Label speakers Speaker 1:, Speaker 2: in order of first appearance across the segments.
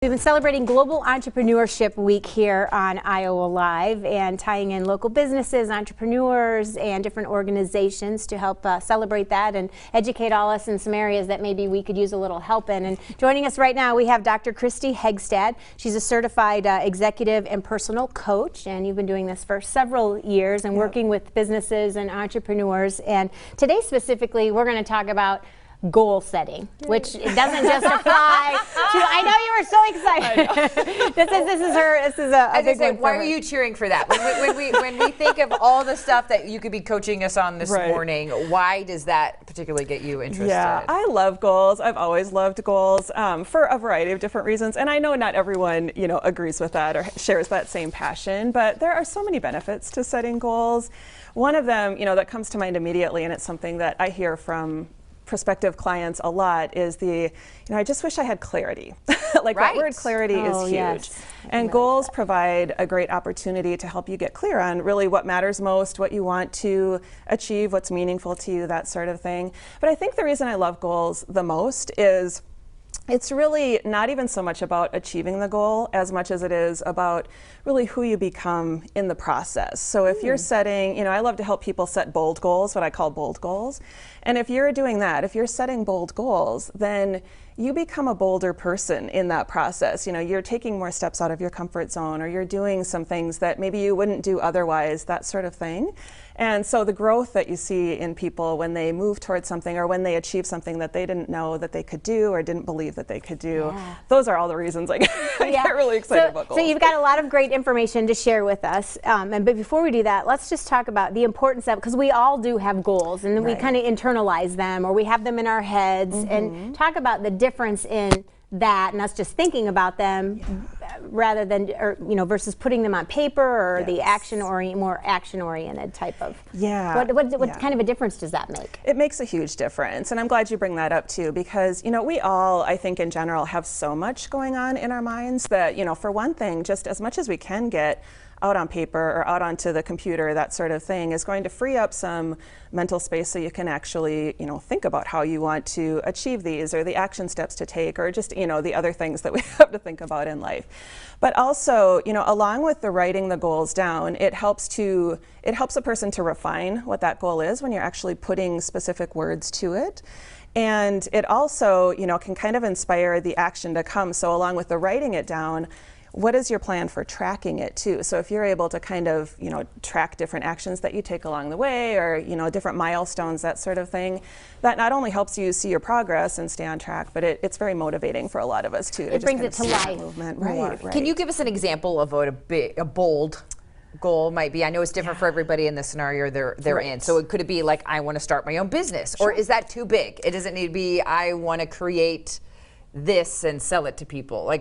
Speaker 1: We've been celebrating Global Entrepreneurship Week here on Iowa Live and tying in local businesses, entrepreneurs, and different organizations to help celebrate that and educate all us in some areas that maybe we could use a little help in. And joining us right now, we have Dr. Christi Hegstad. She's a certified executive and personal coach, and you've been doing this for several years and working with businesses and entrepreneurs. And today specifically, we're going to talk about goal setting, which doesn't just apply to, I know you were so excited. this is a big one.
Speaker 2: Why are you cheering for that? When we think of all the stuff that you could be coaching us on this morning, why does that particularly get you interested?
Speaker 3: Yeah, I love goals. I've always loved goals for a variety of different reasons. And I know not everyone, agrees with that or shares that same passion, but there are so many benefits to setting goals. One of them, that comes to mind immediately, and it's something that I hear from prospective clients a lot, is I just wish I had clarity. That word clarity is huge. Yes. And goals provide a great opportunity to help you get clear on really what matters most, what you want to achieve, what's meaningful to you, that sort of thing. But I think the reason I love goals the most is it's really not even so much about achieving the goal as much as it is about really who you become in the process. So if you're setting, I love to help people set bold goals, what I call bold goals. And if you're doing that, if you're setting bold goals, then you become a bolder person in that process. You're taking more steps out of your comfort zone, or you're doing some things that maybe you wouldn't do otherwise, that sort of thing. And so the growth that you see in people when they move towards something or when they achieve something that they didn't know that they could do or didn't believe that they could do, those are all the reasons I get really excited about goals.
Speaker 1: So you've got a lot of great information to share with us. But before we do that, let's just talk about the importance of, because we all do have goals, and then we kind of internalize them, or we have them in our heads, and talk about the difference in that and us just thinking about them rather than, versus putting them on paper, or the more action-oriented type of. What kind of a difference does that make?
Speaker 3: It makes a huge difference, and I'm glad you bring that up too, because we all, I think in general, have so much going on in our minds that for one thing, just as much as we can get out on paper or out onto the computer, that sort of thing, is going to free up some mental space so you can actually, think about how you want to achieve these, or the action steps to take, or just, the other things that we have to think about in life. But also, along with the writing the goals down, it helps a person to refine what that goal is when you're actually putting specific words to it. And it also, can kind of inspire the action to come. So along with the writing it down, what is your plan for tracking it too? So if you're able to kind of, track different actions that you take along the way, or, different milestones, that sort of thing, that not only helps you see your progress and stay on track, but it's very motivating for a lot of us too.
Speaker 1: It brings it to life.
Speaker 3: Right.
Speaker 2: Can you give us an example of what a bold goal might be? I know it's different for everybody in the scenario they're in. So could it be like, I want to start my own business? Or is that too big? It doesn't need to be, I want to create this and sell it to people.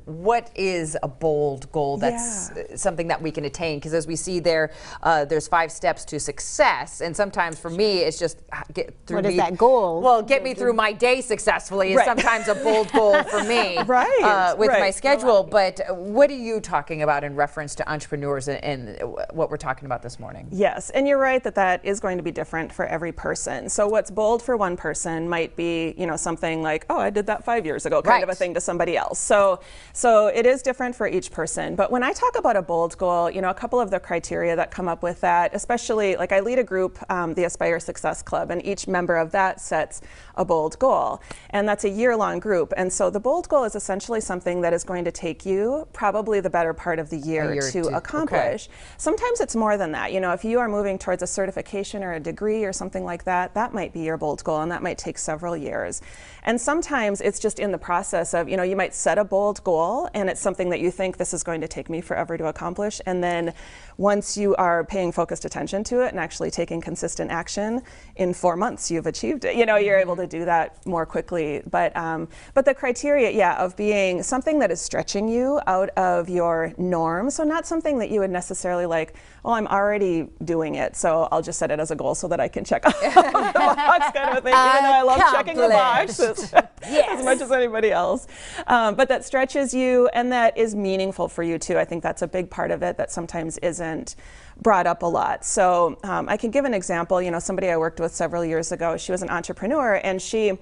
Speaker 2: What is a bold goal that's something that we can attain? Because as we see there's 5 steps to success, and sometimes for me it's just get through
Speaker 1: What is that goal?
Speaker 2: Well, get me through my day successfully is sometimes a bold goal for me with my schedule. But what are you talking about in reference to entrepreneurs and what we're talking about this morning?
Speaker 3: Yes, and you're right that is going to be different for every person. So what's bold for one person might be, something like, oh, I did that 5 years ago, kind of a thing to somebody else. So it is different for each person. But when I talk about a bold goal, a couple of the criteria that come up with that, especially I lead a group, the Aspire Success Club, and each member of that sets a bold goal. And that's a year-long group. And so the bold goal is essentially something that is going to take you probably the better part of the year to accomplish. Sometimes it's more than that. If you are moving towards a certification or a degree or something like that, that might be your bold goal, and that might take several years. And sometimes it's just in the process of, you might set a bold goal, and it's something that you think, this is going to take me forever to accomplish. And then once you are paying focused attention to it and actually taking consistent action, in 4 months you've achieved it. You're able to do that more quickly. But the criteria, of being something that is stretching you out of your norm. So not something that you would necessarily well, I'm already doing it, so I'll just set it as a goal so that I can check off the box kind of a thing, even though I love checking the box as much as anybody else. But that stretches you and that is meaningful for you too. I think that's a big part of it that sometimes isn't brought up a lot. So I can give an example. Somebody I worked with several years ago, she was an entrepreneur, and she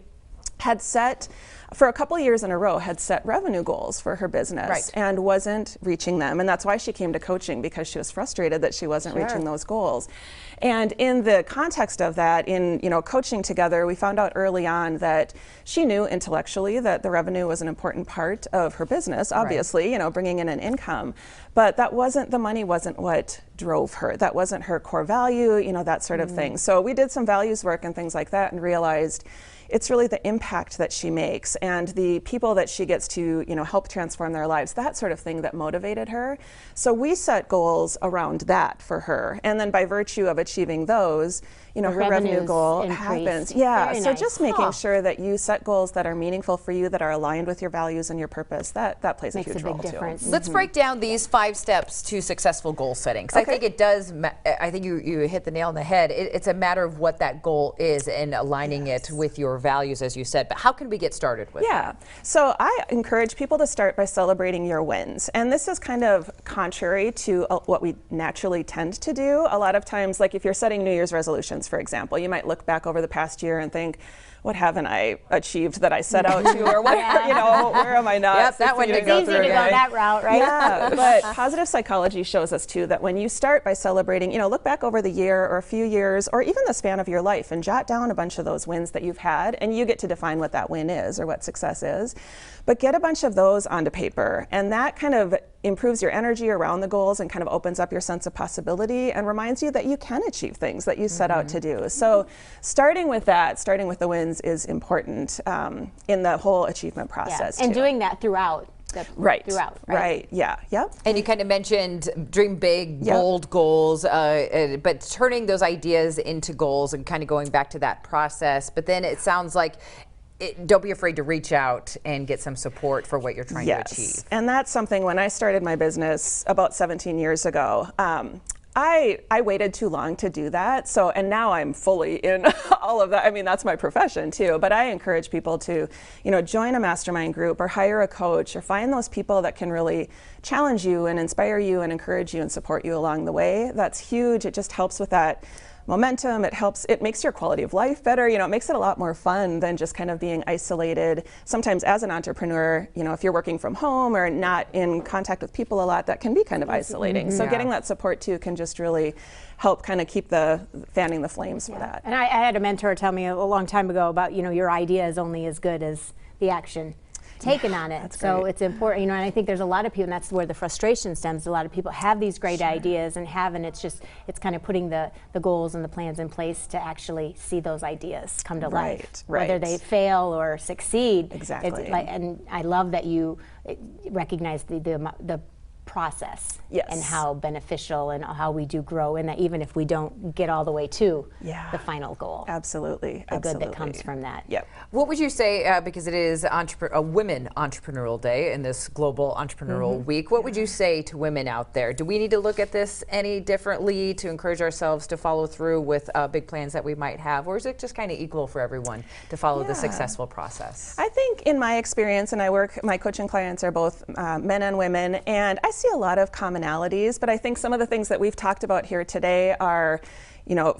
Speaker 3: had set for a couple years in a row had set revenue goals for her business and wasn't reaching them. And that's why she came to coaching, because she was frustrated that she wasn't reaching those goals. And in the context of that, in coaching together, we found out early on that she knew intellectually that the revenue was an important part of her business, obviously, bringing in an income. But the money wasn't what drove her. That wasn't her core value, that sort of thing. So we did some values work and things like that and realized it's really the impact that she makes and the people that she gets to, help transform their lives, that sort of thing that motivated her. So we set goals around that for her. And then by virtue of achieving those, her revenue goal happens. Yeah, so just making sure that you set goals that are meaningful for you, that are aligned with your values and your purpose, that plays a huge role too.
Speaker 2: Let's break down these 5 steps to successful goal setting. Because I think it does, I think you hit the nail on the head. It's a matter of what that goal is and aligning it with your values, as you said. But how can we get started with that?
Speaker 3: So I encourage people to start by celebrating your wins. And this is kind of contrary to what we naturally tend to do. A lot of times, like if you're setting New Year's resolutions, for example, you might look back over the past year and think, what haven't I achieved that I set out to, or what, where am I not?
Speaker 1: Yep, that one is easy to go that route, right?
Speaker 3: Yeah, but positive psychology shows us too that when you start by celebrating, look back over the year or a few years or even the span of your life and jot down a bunch of those wins that you've had, and you get to define what that win is or what success is. But get a bunch of those onto paper, and that kind of improves your energy around the goals and kind of opens up your sense of possibility and reminds you that you can achieve things that you set out to do. So starting with the wins is important in the whole achievement process.
Speaker 1: And doing that throughout.
Speaker 3: Right. Yeah. Yep.
Speaker 2: And you kind of mentioned dream big, bold goals, but turning those ideas into goals and kind of going back to that process. But then it sounds like don't be afraid to reach out and get some support for what you're trying to achieve.
Speaker 3: And that's something, when I started my business about 17 years ago, I waited too long to do that. And now I'm fully in all of that. I mean, that's my profession too. But I encourage people to, join a mastermind group or hire a coach or find those people that can really challenge you and inspire you and encourage you and support you along the way. That's huge. It just helps with that momentum. It makes your quality of life better. It makes it a lot more fun than just kind of being isolated. Sometimes as an entrepreneur, if you're working from home or not in contact with people a lot, that can be kind of isolating. So getting that support too can just really help kind of keep fanning the flames for that.
Speaker 1: And I had a mentor tell me a long time ago about, your idea is only as good as the action taken on it. So it's important, and I think there's a lot of people, and that's where the frustration stems. A lot of people have these great ideas and it's kind of putting the goals and the plans in place to actually see those ideas come to life. Whether they fail or succeed.
Speaker 3: Exactly.
Speaker 1: And I love that you recognize the process and how beneficial and how we do grow in that, even if we don't get all the way to the final goal.
Speaker 3: Absolutely.
Speaker 1: The good that comes from that.
Speaker 3: Yep.
Speaker 2: What would you say, because it is a Women Entrepreneurial Day in this Global Entrepreneurial Week, what would you say to women out there? Do we need to look at this any differently to encourage ourselves to follow through with big plans that we might have, or is it just kind of equal for everyone to follow the successful process?
Speaker 3: I think in my experience, and my coaching clients are both men and women, and I see a lot of commonalities, but I think some of the things that we've talked about here today are,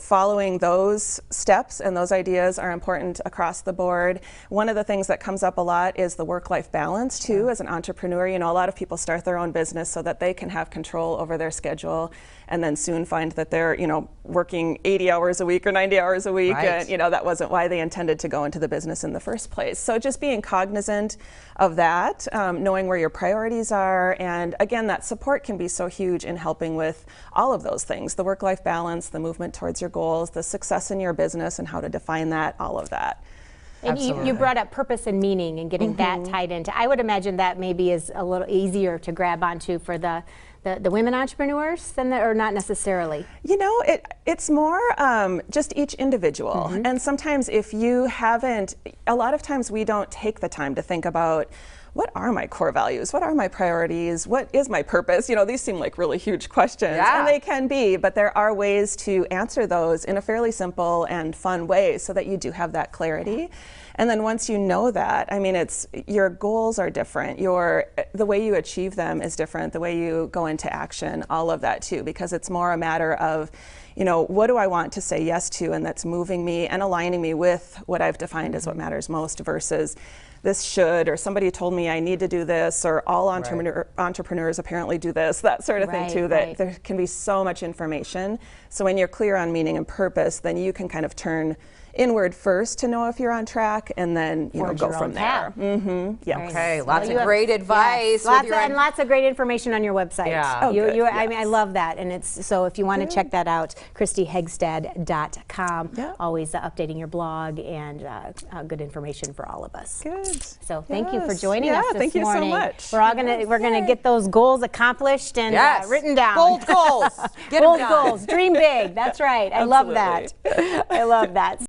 Speaker 3: following those steps and those ideas are important across the board. One of the things that comes up a lot is the work-life balance too. As an entrepreneur, a lot of people start their own business so that they can have control over their schedule and then soon find that they're, working 80 hours a week or 90 hours a week. And, that wasn't why they intended to go into the business in the first place. So just being cognizant of that, knowing where your priorities are. And again, that support can be so huge in helping with all of those things, the work-life balance, the movement towards your goals, the success in your business and how to define that, all of that.
Speaker 1: And you brought up purpose and meaning and getting that tied into. I would imagine that maybe is a little easier to grab onto for the women entrepreneurs than or not necessarily.
Speaker 3: It's more just each individual. And sometimes if you haven't, a lot of times we don't take the time to think about, what are my core values? What are my priorities? What is my purpose? These seem like really huge questions, and they can be, but there are ways to answer those in a fairly simple and fun way so that you do have that clarity. And then once you know that, I mean, it's your goals are different. The way you achieve them is different. The way you go into action, all of that too, because it's more a matter of, what do I want to say yes to, and that's moving me and aligning me with what I've defined as what matters most versus this should, or somebody told me I need to do this, or all entrepreneurs apparently do this, that sort of thing too, that there can be so much information. So when you're clear on meaning and purpose, then you can kind of turn inward first to know if you're on track, and then go from there.
Speaker 2: Yeah. Okay, lots of great advice.
Speaker 1: Yes, and lots of great information on your website.
Speaker 2: Yeah.
Speaker 1: I mean, I love that, and it's so if you want to check that out, ChristiHegstad.com. Yeah. Always updating your blog and good information for all of us.
Speaker 3: Good.
Speaker 1: So thank you for joining us this
Speaker 3: thank
Speaker 1: morning.
Speaker 3: You so much.
Speaker 1: We're gonna get those goals accomplished and written down.
Speaker 2: Bold goals.
Speaker 1: Bold goals. Dream big. That's right. I love that. I love that.